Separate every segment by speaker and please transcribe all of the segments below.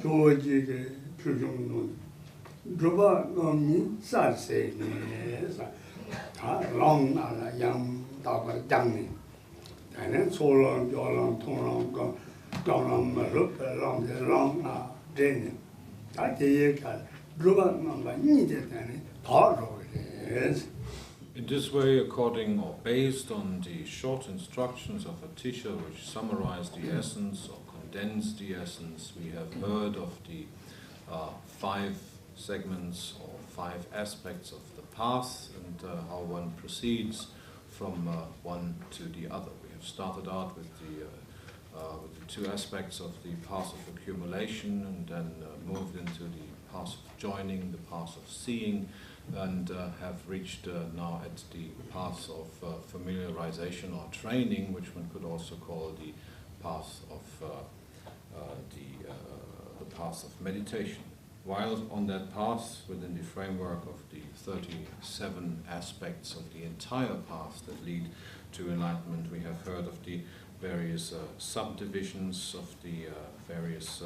Speaker 1: George Pujum Druba Nomi Sarse, long young dog young. And then so long, Jolam, Tonam, Donam, long, long, draining. I take Druba number needed any thought of it.
Speaker 2: In this way, according or based on the short instructions of a teacher which summarize the essence or condense the essence, we have heard of the 5 segments or 5 aspects of the path and how one proceeds from one to the other. We have started out with the 2 aspects of the path of accumulation and then moved into the path of joining, the path of seeing, and have reached now at the path of familiarization or training, which one could also call the path of the path of meditation. While on that path, within the framework of the 37 aspects of the entire path that lead to enlightenment, we have heard of the various subdivisions of the various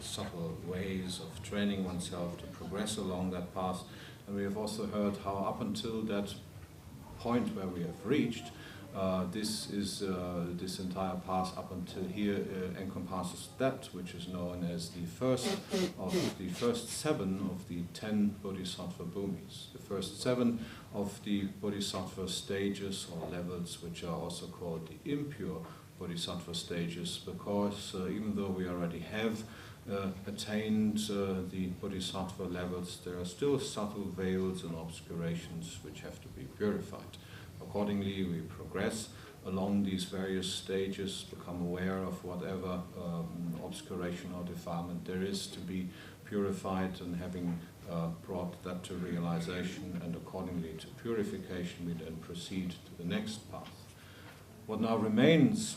Speaker 2: subtle ways of training oneself to progress along that path. And we have also heard how up until that point where we have reached, this entire path up until here encompasses that which is known as the first 7 of the 10 Bodhisattva bhumis, the first 7 of the Bodhisattva stages or levels, which are also called the impure Bodhisattva stages, because even though we already have attained the Bodhisattva levels, there are still subtle veils and obscurations which have to be purified. Accordingly, we progress along these various stages, become aware of whatever obscuration or defilement there is to be purified, and having brought that to realization and accordingly to purification, we then proceed to the next path. What now remains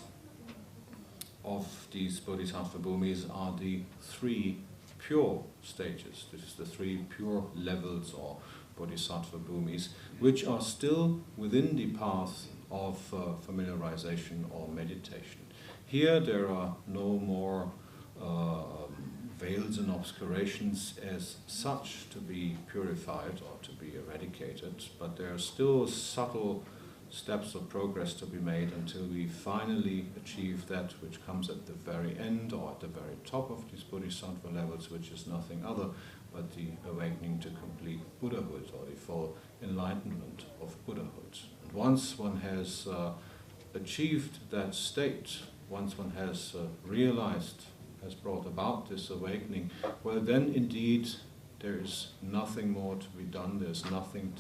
Speaker 2: of these Bodhisattva bhumis are the 3 pure stages. This is the 3 pure levels or Bodhisattva bhumis, which are still within the path of familiarization or meditation. Here there are no more veils and obscurations as such to be purified or to be eradicated, but there are still subtle steps of progress to be made until we finally achieve that which comes at the very end or at the very top of these Bodhisattva levels, which is nothing other but the awakening to complete Buddhahood or the full enlightenment of Buddhahood. And once one has achieved that state, once one has realized, has brought about this awakening, well then indeed there is nothing more to be done, there's nothing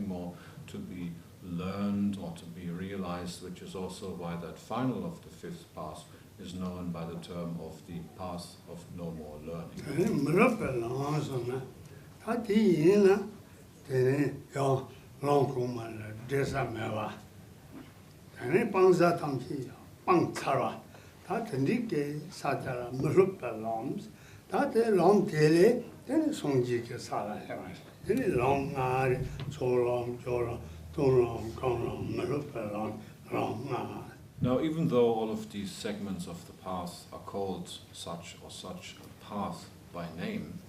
Speaker 2: more to be learned or to be realized, which is also why that final of the 5th path is known by the term of the path of no more learning. Now, even though all of these segments of the path are called such or such a path by name,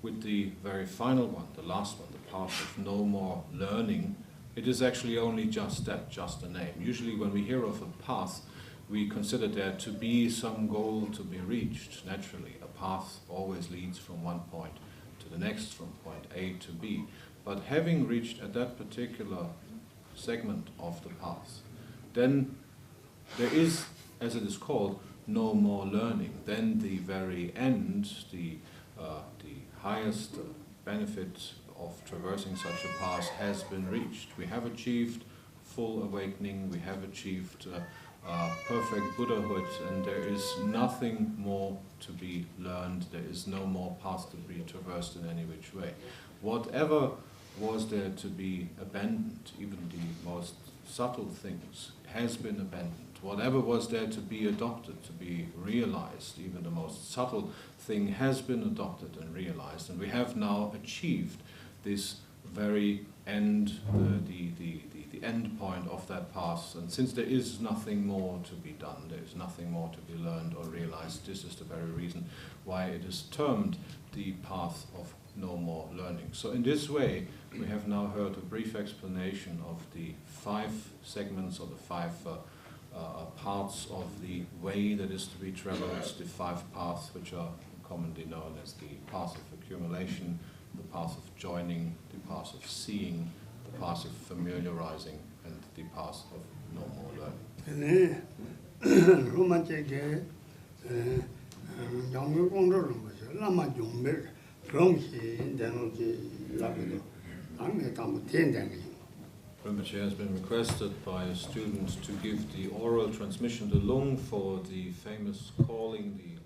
Speaker 2: with the very final one, the last one, the path of no more learning, it is actually only just that, just a name. Usually when we hear of a path, we consider there to be some goal to be reached. Naturally, a path always leads from one point to the next, from point A to B. But having reached at that particular segment of the path, then there is, as it is called, no more learning. Then the very end, the highest benefit of traversing such a path has been reached. We have achieved full awakening, we have achieved perfect Buddhahood, and there is nothing more to be learned, there is no more path to be traversed in any which way. Whatever was there to be abandoned, even the most subtle things, has been abandoned. Whatever was there to be adopted, to be realized, even the most subtle thing has been adopted and realized, and we have now achieved this very end, the end point of that path. And since there is nothing more to be done, there is nothing more to be learned or realized, this is the very reason why it is termed the path of no more learning. So in this way, we have now heard a brief explanation of the 5 segments or the 5 parts of the way that is to be traveled, the 5 paths which are commonly known as the path of accumulation, the path of joining, the path of seeing, the path of familiarizing, and the path of no more learning. Rinpoche has been requested by a student to give the oral transmission, the lung, for the famous calling, the